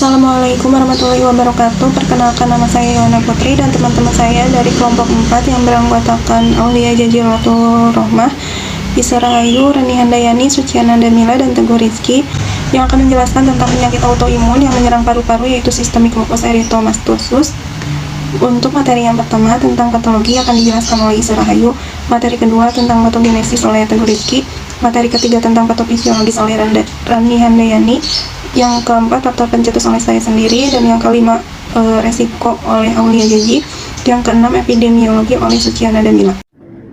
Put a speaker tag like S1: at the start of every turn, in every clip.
S1: Assalamualaikum warahmatullahi wabarakatuh. Perkenalkan, nama saya Yohana Putri dan teman-teman saya dari kelompok 4 yang beranggotakan Aulia Jazilatul Rohmah, Isa Rahayu, Rani Handayani, Suciananda Mila, dan Teguh Rizky yang akan menjelaskan tentang penyakit autoimun yang menyerang paru-paru, yaitu sistemik lupus erythematosus. Untuk materi yang pertama tentang patologi akan dijelaskan oleh Isa Rahayu, materi kedua tentang patogenesis oleh Teguh Rizky, materi ketiga tentang patofisiologis oleh Rani Handayani, yang keempat faktor pencetus oleh saya sendiri, dan yang kelima resiko oleh Aulia Jazi, yang keenam epidemiologi oleh Suciananda Mila.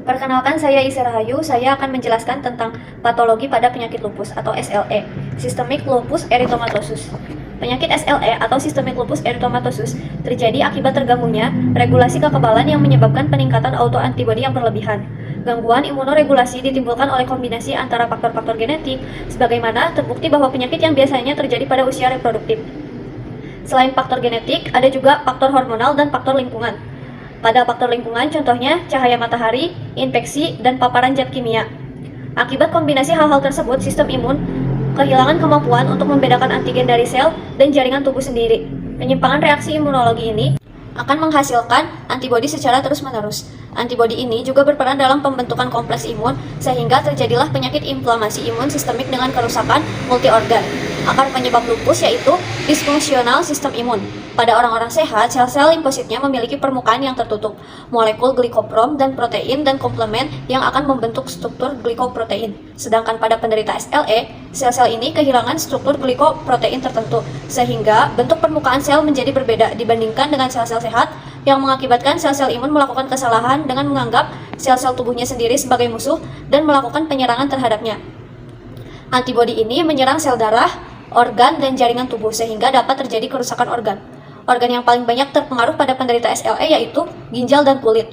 S2: Perkenalkan, saya Isa Rahayu. Saya akan menjelaskan tentang patologi pada penyakit lupus atau SLE, Systemic Lupus Erythematosus. Penyakit SLE atau Systemic Lupus Erythematosus terjadi akibat terganggunya regulasi kekebalan yang menyebabkan peningkatan autoantibodi yang berlebihan. Gangguan imunoregulasi ditimbulkan oleh kombinasi antara faktor-faktor genetik, sebagaimana terbukti bahwa penyakit yang biasanya terjadi pada usia reproduktif. Selain faktor genetik, ada juga faktor hormonal dan faktor lingkungan. Pada faktor lingkungan, contohnya cahaya matahari, infeksi, dan paparan zat kimia. Akibat kombinasi hal-hal tersebut, sistem imun kehilangan kemampuan untuk membedakan antigen dari sel dan jaringan tubuh sendiri. Penyimpangan reaksi imunologi ini akan menghasilkan antibodi secara terus-menerus. Antibodi ini juga berperan dalam pembentukan kompleks imun, sehingga terjadilah penyakit inflamasi imun sistemik dengan kerusakan multiorgan. Akar penyebab lupus yaitu disfungsional sistem imun. Pada orang-orang sehat, sel-sel limfositnya memiliki permukaan yang tertutup, molekul glikoprom dan protein dan komplement yang akan membentuk struktur glikoprotein. Sedangkan pada penderita SLE, sel-sel ini kehilangan struktur glikoprotein tertentu, sehingga bentuk permukaan sel menjadi berbeda dibandingkan dengan sel-sel sehat, yang mengakibatkan sel-sel imun melakukan kesalahan dengan menganggap sel-sel tubuhnya sendiri sebagai musuh dan melakukan penyerangan terhadapnya. Antibodi ini menyerang sel darah, organ, dan jaringan tubuh, sehingga dapat terjadi kerusakan organ. Organ yang paling banyak terpengaruh pada penderita SLE yaitu ginjal dan kulit.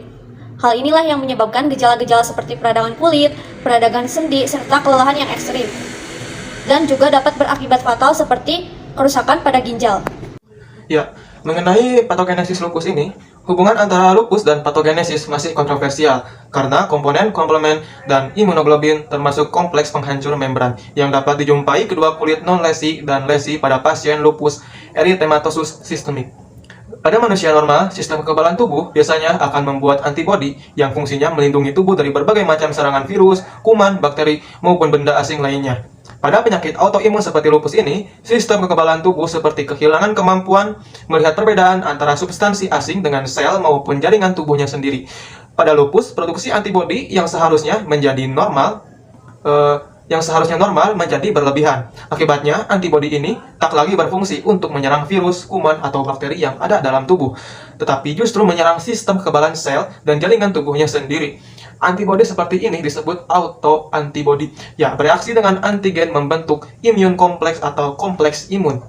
S2: Hal inilah yang menyebabkan gejala-gejala seperti peradangan kulit, peradangan sendi, serta kelelahan yang ekstrim. Dan juga dapat berakibat fatal seperti kerusakan pada ginjal.
S3: Ya, mengenai patogenesis lupus ini, hubungan antara lupus dan patogenesis masih kontroversial karena komponen komplement dan imunoglobulin termasuk kompleks penghancur membran yang dapat dijumpai kedua kulit non-lesi dan lesi pada pasien lupus erythematosus sistemik. Pada manusia normal, sistem kekebalan tubuh biasanya akan membuat antibodi yang fungsinya melindungi tubuh dari berbagai macam serangan virus, kuman, bakteri, maupun benda asing lainnya. Pada penyakit autoimun seperti lupus ini, sistem kekebalan tubuh seperti kehilangan kemampuan melihat perbedaan antara substansi asing dengan sel maupun jaringan tubuhnya sendiri. Pada lupus, produksi antibodi yang seharusnya normal menjadi berlebihan. Akibatnya, antibodi ini tak lagi berfungsi untuk menyerang virus, kuman, atau bakteri yang ada dalam tubuh, tetapi justru menyerang sistem kekebalan sel dan jaringan tubuhnya sendiri. Antibodi seperti ini disebut autoantibodi, yang bereaksi dengan antigen membentuk imun kompleks atau kompleks imun.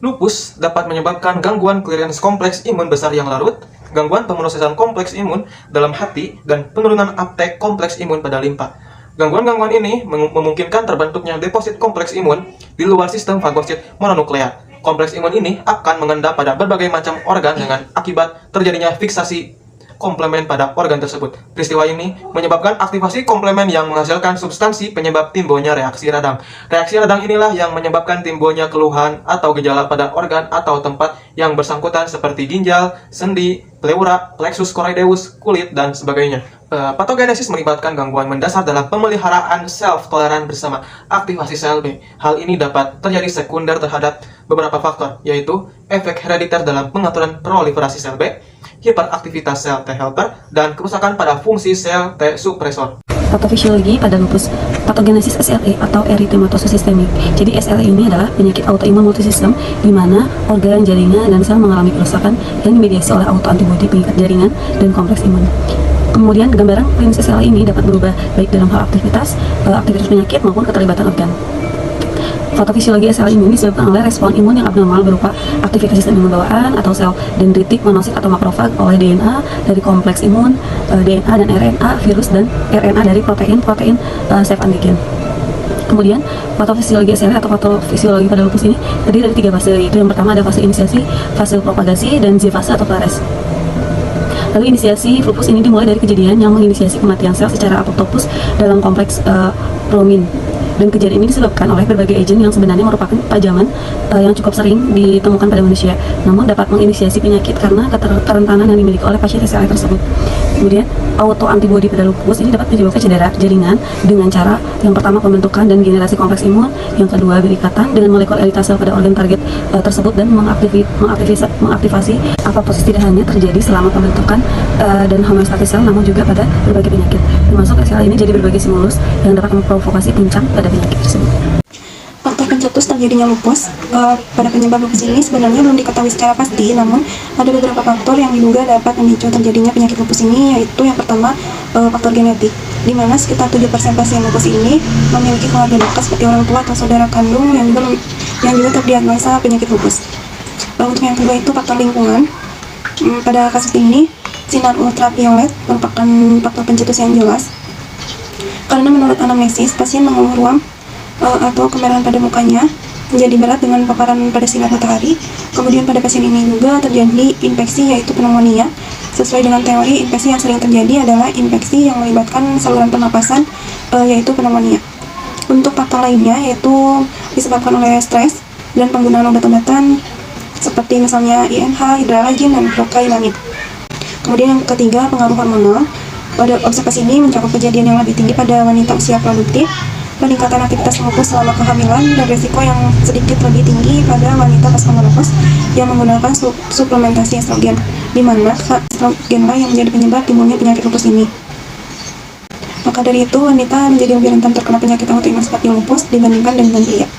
S3: Lupus dapat menyebabkan gangguan clearance kompleks imun besar yang larut, gangguan pemrosesan kompleks imun dalam hati, dan penurunan uptake kompleks imun pada limpa. Gangguan-gangguan ini memungkinkan terbentuknya deposit kompleks imun di luar sistem fagosit mononuklear. Kompleks imun ini akan mengendap pada berbagai macam organ dengan akibat terjadinya fiksasi komplement pada organ tersebut. Peristiwa ini menyebabkan aktivasi komplement yang menghasilkan substansi penyebab timbulnya reaksi radang. Reaksi radang inilah yang menyebabkan timbulnya keluhan atau gejala pada organ atau tempat yang bersangkutan seperti ginjal, sendi, pleura, plexus choroideus, kulit, dan sebagainya. Patogenesis melibatkan gangguan mendasar dalam pemeliharaan self-toleran bersama aktivasi sel B. Hal ini dapat terjadi sekunder terhadap beberapa faktor, yaitu efek herediter dalam pengaturan proliferasi sel B, hiperaktivitas sel T helper, dan kerusakan pada fungsi sel T suppresor.
S4: Patofisiologi pada lupus, patogenesis SLE atau erythematosus sistemik. Jadi SLE ini adalah penyakit autoimun multisistem di mana organ, jaringan, dan sel mengalami kerusakan yang dimediasi oleh autoantibodi pengikat jaringan dan kompleks imun. Kemudian gambaran klinis SLE ini dapat berubah baik dalam hal aktivitas penyakit maupun keterlibatan organ. Patofisiologi SLE ini disebabkan oleh respon imun yang abnormal berupa aktivitas sistem imun bawaan atau sel dendritik, monosit, atau makrofag oleh DNA dari kompleks imun, DNA dan RNA virus, dan RNA dari protein self antigen. Kemudian patofisiologi SLE atau patofisiologi pada lupus ini terdiri dari 3 fase, yaitu yang pertama ada fase inisiasi, fase propagasi, dan Z fase atau Clares. Lalu inisiasi lupus ini dimulai dari kejadian yang menginisiasi kematian sel secara apoptosis dalam kompleks promin. Dan kejadian ini disebabkan oleh berbagai agent yang sebenarnya merupakan pajaman yang cukup sering ditemukan pada manusia, namun dapat menginisiasi penyakit karena kerentanan yang dimiliki oleh pasien SLE tersebut. Kemudian, autoantibodi pada lupus ini dapat menyebabkan cedera jaringan dengan cara yang pertama pembentukan dan generasi kompleks imun, yang kedua berikatan dengan molekul elita sel pada organ target tersebut dan mengaktifasi apoptosis. Tidak hanya terjadi selama pembentukan dan homeostatis sel, namun juga pada berbagai penyakit, termasuk SLE ini jadi berbagai stimulus yang dapat memprovokasi pincang pada penyakit tersebut.
S1: Faktor pencetus terjadinya lupus pada penyebab lupus ini sebenarnya belum diketahui secara pasti, namun ada beberapa faktor yang diduga dapat memicu terjadinya penyakit lupus ini, yaitu yang pertama faktor genetik, di mana sekitar 7% pasien lupus ini memiliki keluarga dekat seperti orang tua atau saudara kandung yang juga terdiagnosa penyakit lupus. Untuk yang kedua itu faktor lingkungan. Pada kasus ini sinar ultraviolet merupakan faktor pencetus yang jelas, karena menurut anamnesis pasien mengeluh ruam atau kemerahan pada mukanya menjadi berat dengan paparan pada sinar matahari. Kemudian pada pasien ini juga terjadi infeksi, yaitu pneumonia. Sesuai dengan teori, infeksi yang sering terjadi adalah infeksi yang melibatkan saluran pernapasan, yaitu pneumonia. Untuk faktor lainnya yaitu disebabkan oleh stres dan penggunaan obat-obatan seperti misalnya INH, hidralazin, dan procainamide. Kemudian yang ketiga, pengaruh hormonal. Pada observasi ini mencakup kejadian yang lebih tinggi pada wanita usia produktif, peningkatan aktivitas lupus selama kehamilan, dan risiko yang sedikit lebih tinggi pada wanita pasca menopause yang menggunakan suplementasi estrogen, di mana estrogenlah yang menjadi penyebab timbulnya penyakit lupus ini. Maka dari itu, wanita menjadi lebih rentan terkena penyakit autoimun seperti lupus dibandingkan dengan pria.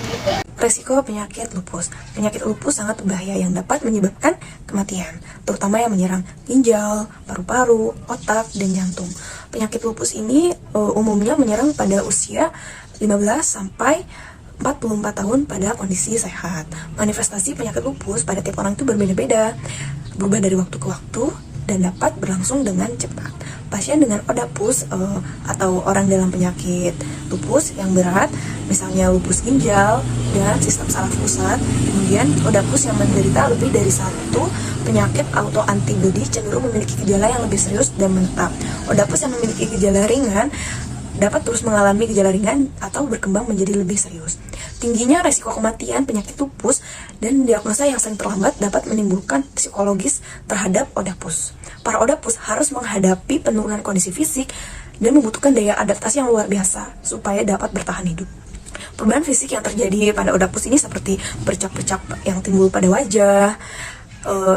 S5: Resiko penyakit lupus. Penyakit lupus sangat berbahaya yang dapat menyebabkan kematian, terutama yang menyerang ginjal, paru-paru, otak, dan jantung. Penyakit lupus ini umumnya menyerang pada usia 15 sampai 44 tahun pada kondisi sehat. Manifestasi penyakit lupus pada tiap orang itu berbeda-beda, berubah dari waktu ke waktu, dan dapat berlangsung dengan cepat. Pasien dengan ODAPUS atau orang dalam penyakit lupus yang berat, misalnya lupus ginjal dan sistem saraf pusat, kemudian ODAPUS yang menderita lebih dari satu penyakit autoantibodi cenderung memiliki gejala yang lebih serius dan menetap. ODAPUS yang memiliki gejala ringan dapat terus mengalami gejala ringan atau berkembang menjadi lebih serius. Tingginya resiko kematian penyakit lupus dan diagnosa yang sering terlambat dapat menimbulkan psikologis terhadap ODAPUS. Para ODAPUS harus menghadapi penurunan kondisi fisik dan membutuhkan daya adaptasi yang luar biasa supaya dapat bertahan hidup. Perubahan fisik yang terjadi pada ODAPUS ini seperti bercak-bercak yang timbul pada wajah,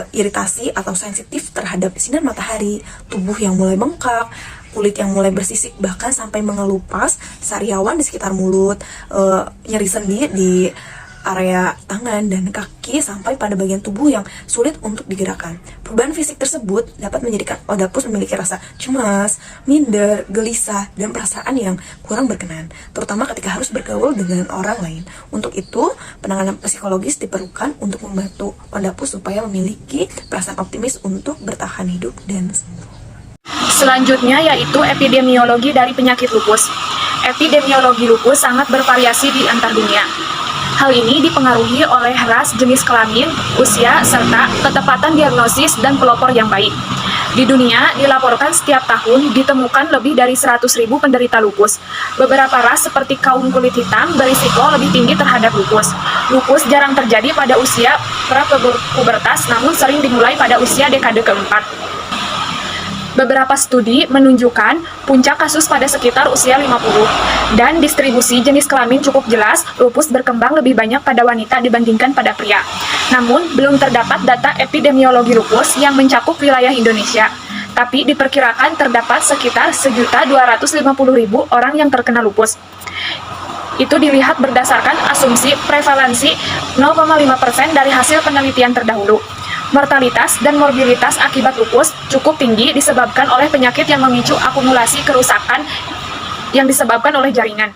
S5: iritasi atau sensitif terhadap sinar matahari, tubuh yang mulai bengkak, kulit yang mulai bersisik, bahkan sampai mengelupas, sariawan di sekitar mulut, nyeri sendi di area tangan dan kaki, sampai pada bagian tubuh yang sulit untuk digerakkan. Perubahan fisik tersebut dapat menjadikan ODAPUS memiliki rasa cemas, minder, gelisah, dan perasaan yang kurang berkenan, terutama ketika harus bergaul dengan orang lain. Untuk itu, penanganan psikologis diperlukan untuk membantu ODAPUS supaya memiliki perasaan optimis untuk bertahan hidup dan sembuh.
S6: Selanjutnya yaitu epidemiologi dari penyakit lupus. Epidemiologi lupus sangat bervariasi di antar dunia. Hal ini dipengaruhi oleh ras, jenis kelamin, usia, serta ketepatan diagnosis dan pelopor yang baik. Di dunia, dilaporkan setiap tahun ditemukan lebih dari 100.000 penderita lupus. Beberapa ras seperti kaum kulit hitam berisiko lebih tinggi terhadap lupus. Lupus jarang terjadi pada usia pra-pubertas, namun sering dimulai pada usia dekade keempat. Beberapa studi menunjukkan puncak kasus pada sekitar usia 50, dan distribusi jenis kelamin cukup jelas, lupus berkembang lebih banyak pada wanita dibandingkan pada pria. Namun, belum terdapat data epidemiologi lupus yang mencakup wilayah Indonesia, tapi diperkirakan terdapat sekitar 1.250.000 orang yang terkena lupus. Itu dilihat berdasarkan asumsi prevalensi 0,5% dari hasil penelitian terdahulu. Mortalitas dan morbilitas akibat lupus cukup tinggi disebabkan oleh penyakit yang memicu akumulasi kerusakan yang disebabkan oleh jaringan.